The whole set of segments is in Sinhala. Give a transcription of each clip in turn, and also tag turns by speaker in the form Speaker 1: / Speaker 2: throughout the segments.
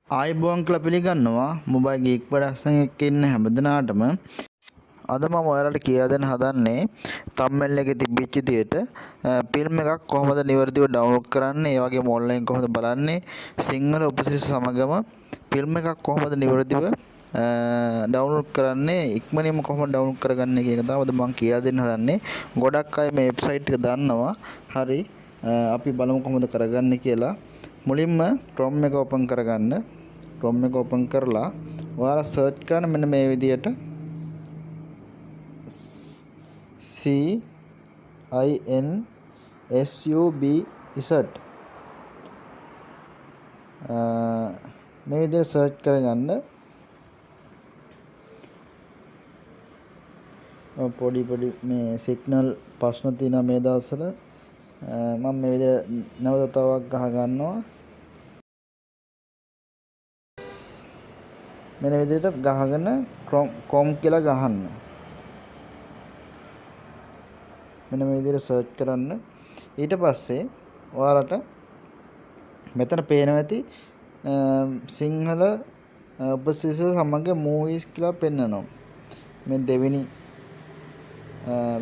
Speaker 1: ආයිබෝන් කියලා පිළිගන්නවා මොබයිල් ගීක් වැඩසටහන එක්ක ඉන්න හැමදෙනාටම. අද මම ඔයාලට කියලා දෙන්න හදන්නේ තම්බ්නෙල් එකේ තිබිච්ච විදියට ෆිල්ම් එකක් කොහොමද නිවැරදිව ඩවුන්ලෝඩ් කරන්නේ, ඒ වගේම ඔන්ලයින් කොහොමද බලන්නේ, සිංහල උපසිරසි සමගම ෆිල්ම් එකක් කොහොමද නිවැරදිව ඩවුන්ලෝඩ් කරන්නේ, ඉක්මනින්ම කොහොමද ඩවුන්ලෝඩ් කරගන්නේ කියන එක තමයි මම කියලා දෙන්න හදන්නේ. ගොඩක් අය මේ වෙබ්සයිට් එක දන්නවා. හරි, අපි බලමු කොහොමද කරගන්නේ කියලා. මුලින්ම Chrome එක ඕපන් කරගන්න. Chrome එක ඕපන් කරලා ඔයාලා සර්ච් කරන්න මෙන්න මේ විදියට CINSUBZ මේ විදියට සර්ච් කරගන්න. පොඩි මේ සිග්නල් ප්‍රශ්න තියෙනවා මේ දවස්වල. මම මේ විදියට නැවතතාවක් ගහ ගන්නවා. මෙන්න විදියට ගහගෙන com කියලා ගහන්න. මෙන්න මේ විදියට සර්ච් කරන්න. ඊට පස්සේ ඔයාලට මෙතන පේනවා ඇති සිංහල උපසිරසි සමග මූවීස් කියලා පෙන්නනවා. මේ දෙවෙනි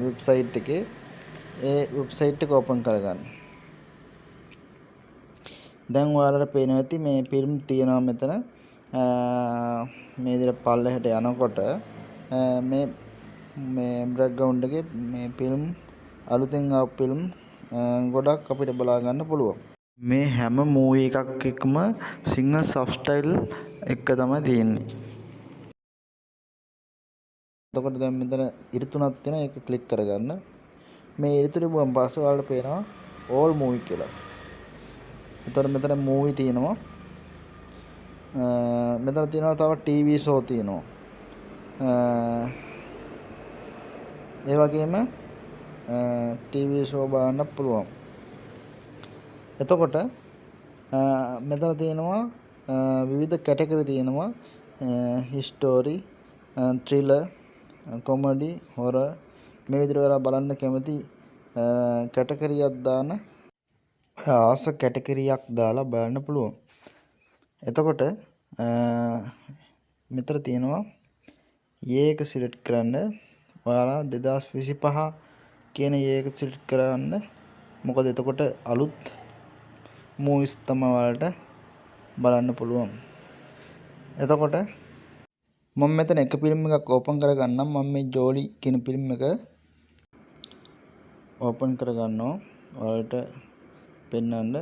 Speaker 1: වෙබ්සයිට් එකේ ඒ වෙබ්සයිට් එක ඕපන් කරගන්න. දැන් ඔයාලට පේනවා ඇති මේ ෆිල්ම් තියෙනවා මෙතන. මේ විදිහට පල්ලෙහාට යනකොට මේ බෑග්ග්‍රවුන්ඩ් එකේ මේ ෆිල්ම් අලුතෙන් ආපු ෆිල්ම් ගොඩක් අපිට බලා ගන්න පුළුවන්. මේ හැම මූවී එකක් එක්කම සිංහල සබ්ටයිටල් එක තමයි තියෙන්නේ. එතකොට දැන් මෙතන ඉරි තුනක් තියෙනවා. ඒක ක්ලික් කරගන්න. මේ ඉරි තුනේ බුවන් පස්සේ ඔයාලට පේනවා all movie කියලා. එතකොට මෙතන මූවී තියෙනවා. මෙතන තියෙනවා තව TV show තියෙනවා. ඒ වගේම TV show බලන්න පුළුවන්. එතකොට මෙතන තියෙනවා විවිධ කැටගරි තියෙනවා. හිස්ටෝරි, ත්‍රිලර්, කොමඩි, හොරර් මේ විදිහට ඔයාලා බලන්න කැමති කැටගරියක් දාන ආස කැටගරියක් දාලා බලන්න පුළුවන්. එතකොට මෙතන තියෙනවා ඒක සිලෙක්ට් කරන්න. ඔයාලා 2025 කියන ඒක සිලෙක්ට් කරන්න. මොකද එතකොට අලුත් මූවීස් තමයි ඔයාලට බලන්න පුළුවන්. එතකොට මම මෙතන එක ෆිල්ම් එකක් ඕපන් කරගන්නම්. මම මේ ජෝලි කියන ෆිල්ම් එක ඕපන් කරගන්නවා ඔයාලට පෙන්වන්න.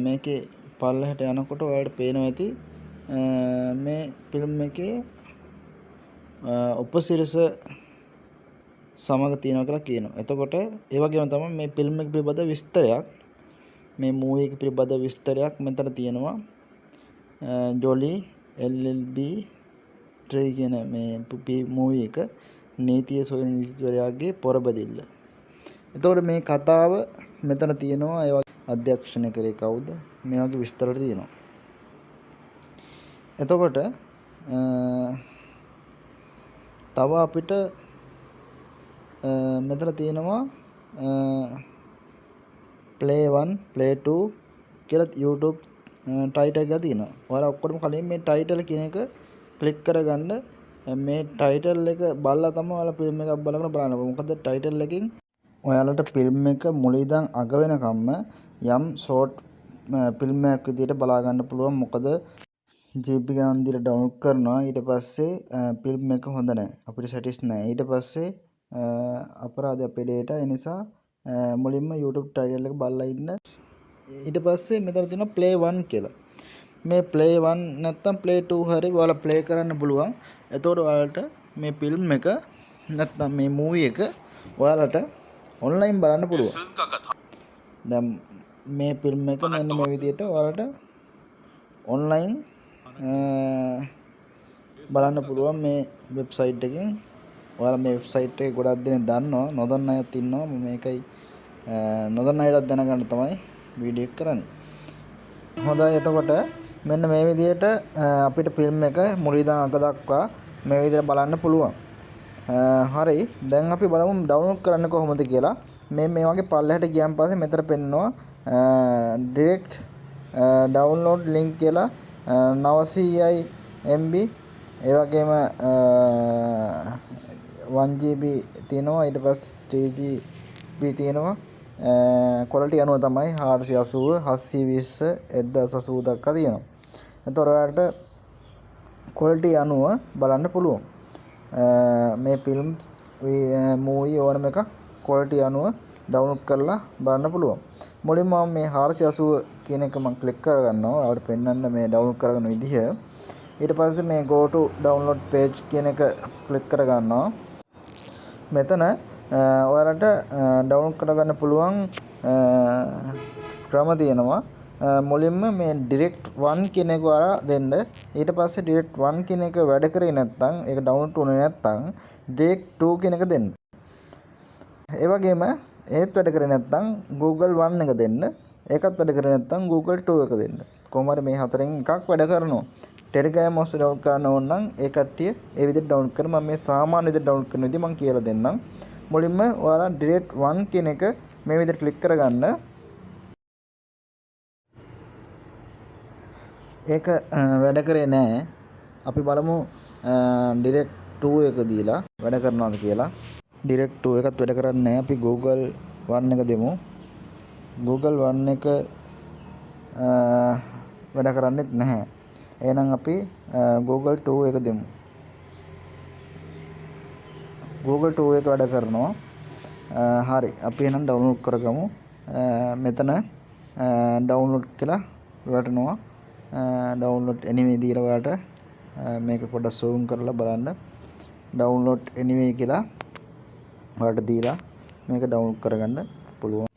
Speaker 1: මේකේ පල්ලෙහාට යනකොට ඔයාලට පේනවා ඇති මේ ෆිල්ම් එකේ උපසිරස සමග තියෙනවා කියලා කියනවා. එතකොට ඒ වගේම තමයි මේ ෆිල්ම් එක පිළිබඳ විස්තරයක්, මේ මූවී එක පිළිබඳ විස්තරයක් මෙතන තියෙනවා. ජොලි LLB 3 කියන මේ මූවී එක නීතිය සොයන නීතිවරයාගේ පොරබදිල්ල. එතකොට මේ කතාව මෙතන තියෙනවා. ඒ වගේ අධ්‍යක්ෂණය කරේ කවුද? මේ වගේ විස්තර තියෙනවා. එතකොට තව අපිට මෙතන තියෙනවා play 1 play 2 කියලා YouTube ටයිටල් එකක් තියෙනවා. ඔයාලා ඔක්කොම කලින් මේ ටයිටල් කියන එක ක්ලික් කරගන්න. මේ ටයිටල් එක බලලා තමයි ඔයාලා ෆිල්ම් එකක් බලන්න බලන්න. මොකද ටයිටල් එකෙන් ඔයාලට ෆිල්ම් එක මුල ඉඳන් අග වෙනකම්ම යම් ෂෝට් ෆිල්ම් එකක් විදියට බලා ගන්න පුළුවන්. මොකද GB ගාන දීලා ඩවුන්ලෝඩ් කරනවා. ඊට පස්සේ ෆිල්ම් එක හොඳ නැහැ, අපිට සැටිස් නැහැ. ඊට පස්සේ අපරාධ අපේ data. ඒ නිසා මුලින්ම YouTube ටයිටල් එක බලලා ඉන්න. ඊට පස්සේ මෙතන තියෙනවා play 1 කියලා. මේ play 1 නැත්නම් play 2 හරි ඔයාලා play කරන්න පුළුවන්. එතකොට ඔයාලට මේ ෆිල්ම් එක නැත්නම් මේ මූවී එක ඔයාලට ඔන්ලයින් බලන්න පුළුවන්. දැන් මේ ෆිල්ම් එක මෙන්න මේ විදිහට ඔයාලට ඔන්ලයින් බලන්න පුළුවන් මේ වෙබ්සයිට් එකෙන්. ඔයාලා මේ වෙබ්සයිට් එක ගොඩක් දෙනෙක් දන්නවා, නොදන්න අයත් ඉන්නවා. මේකයි නොදන්න අයටත් දැනගන්න තමයි වීඩියෝ එක කරන්නේ. හොඳයි. එතකොට මෙන්න මේ විදිහට අපිට ෆිල්ම් එක මුල ඉඳන් අග දක්වා මේ විදිහට බලන්න පුළුවන්. හරි, දැන් අපි බලමු ඩවුන්ලෝඩ් කරන්න කොහොමද කියලා. මේ වගේ පල්ලෙහාට ගියන් පස්සේ මෙතන පෙන්නනවා ඩිරෙක්ට් ඩවුන්ලෝඩ් ලින්ක් කියලා 900යි MB. ඒ වගේම 1GB තියෙනවා. ඊට පස්සේ 3GB තියෙනවා. quality අනුව තමයි 480 720 1080 දක්වා තියෙනවා. එතකොට ඔයාලට quality අනුව බලන්න පුළුවන්. මේ ෆිල්ම් මූවී ඕනම එක quality අනුව download කරලා බලන්න පුළුවන්. මුලින්ම මම මේ 480 කියන එක මම ක්ලික් කරගන්නවා. ඔයාලට පෙන්වන්න මේ download කරගන්න විදිහ. ඊට පස්සේ මේ go to download page කියන එක ක්ලික් කරගන්නවා. මෙතන ඔයාලට download කරගන්න පුළුවන් ක්‍රම තියෙනවා. මුලින්ම මේ direct 1 කියන එක ඔයාලා දෙන්න. ඊට පස්සේ direct 1 කියන එක වැඩ කරේ නැත්නම් ඒක download වුණේ නැත්නම් direct 2 කියන එක දෙන්න. ඒ වගේම ඒත් වැඩ කරේ නැත්නම් Google 1 එක දෙන්න. ඒකත් වැඩ කරේ නැත්නම් Google 2 එක දෙන්න. කොහොම හරි මේ හතරෙන් එකක් වැඩ කරනවා. Telegram ඔස්සේ download කරන්න ඕන නම් ඒ කට්ටිය ඒ විදිහට download කරන මම මේ සාමාන්‍ය විදිහට download කරන විදිහ මම කියලා දෙන්නම්. මුලින්ම ඔයාලා direct 1 කියන එක මේ විදිහට ක්ලික් කරගන්න. ඒක වැඩ කරේ නැහැ. අපි බලමු direct 2 එක දීලා වැඩ කරනවද කියලා. direct 2 එකත් වැඩ කරන්නේ නැහැ. අපි Google 1 එක දෙමු. Google 1 එක වැඩ කරන්නේත් නැහැ. එහෙනම් අපි Google 2 එක දෙමු. Google 2 එක වැඩ කරනවා. හරි. අපි එහෙනම් download කරගමු. මෙතන download කියලා වටනවා. download anyway දීලා ඔයාලට මේක පොඩ්ඩක් zoom කරලා බලන්න. download anyway කියලා ඔයාලට දීලා මේක download කරගන්න පුළුවන්.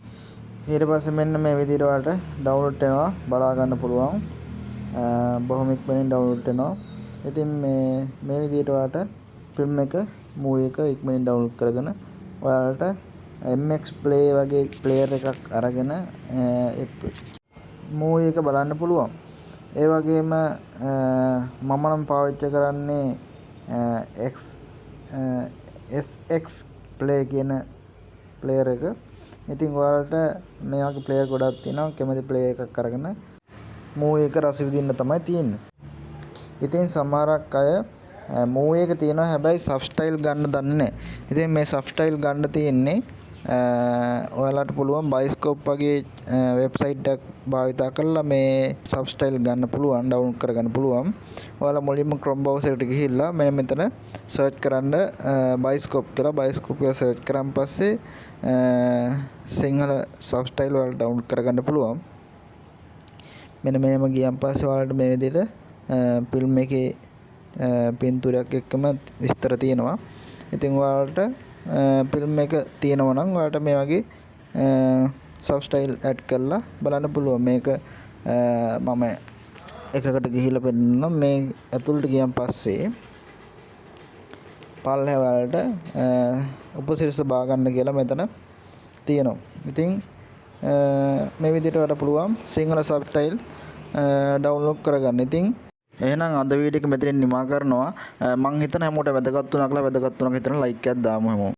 Speaker 1: ඊට පස්සේ මෙන්න මේ විදිහට ඔයාලට download වෙනවා බලා ගන්න පුළුවන්. බොහොම ඉක්මනින් download වෙනවා. ඉතින් මේ විදිහට ඔයාලට ෆිල්ම් එක මූවී එක ඉක්මනින් download කරගෙන ඔයාලට MX Play වගේ player එකක් අරගෙන මූවී එක බලන්න පුළුවන්. ඒ වගේම මම නම් පාවිච්චි කරන්නේ SX Play කියන player එක. ඉතින් ඔයාලට මේ වගේ player ගොඩක් තියෙනවා. කැමති player එකක් අරගෙන මූවී එක රස විඳින්න තමයි තියෙන්නේ. ඉතින් සමහරක් අය මූවී එක තියෙනවා හැබැයි subtitle ගන්න දන්නේ නැහැ. ඉතින් මේ subtitle ගන්න තියෙන්නේ ඔයාලට පුළුවන් බයිස්කෝප් වගේ වෙබ්සයිට් එකක් භාවිතා කරලා මේ subtitle ගන්න පුළුවන් download කරගන්න පුළුවන්. ඔයාලා මුලින්ම Chrome browser එකට ගිහිල්ලා මෙන්න මෙතන search කරන්න බයිස්කෝප් කියලා. බයිස්කෝප් කියලා search කරාන් පස්සේ සිංහල subtitle ඔයාලා download කරගන්න පුළුවන්. මෙන්න මෙහෙම ගියන් පස්සේ ඔයාලට මේ විදිහට ෆිල්ම් එකේ පින්තූරයක් එක්කම විස්තර තියෙනවා. ඉතින් ඔයාලට ෆිල්ම් එක තියෙනවා නම් ඔයාලට මේ වගේ subtitle add කරලා බලන්න පුළුවන්. මේක මම එකකට ගිහිල්ලා පෙන්නනවා. මේ ඇතුළට ගියන් පස්සේ පල්ලෙහා ඔයාලට උපසිරස බා ගන්න කියලා මෙතන තියෙනවා. ඉතින් මේ විදිහට ඔයාලට පුළුවන් සිංහල subtitle download කරගන්න. ඉතින් එහෙනම් අද වීඩියෝ එක මෙතනින් නිමා කරනවා. මම හිතන හැමෝටම වැදගත් වුණා කියලා. වැදගත් වුණා කියලා හිතන ලයික් එකක් දාමු හැමෝම.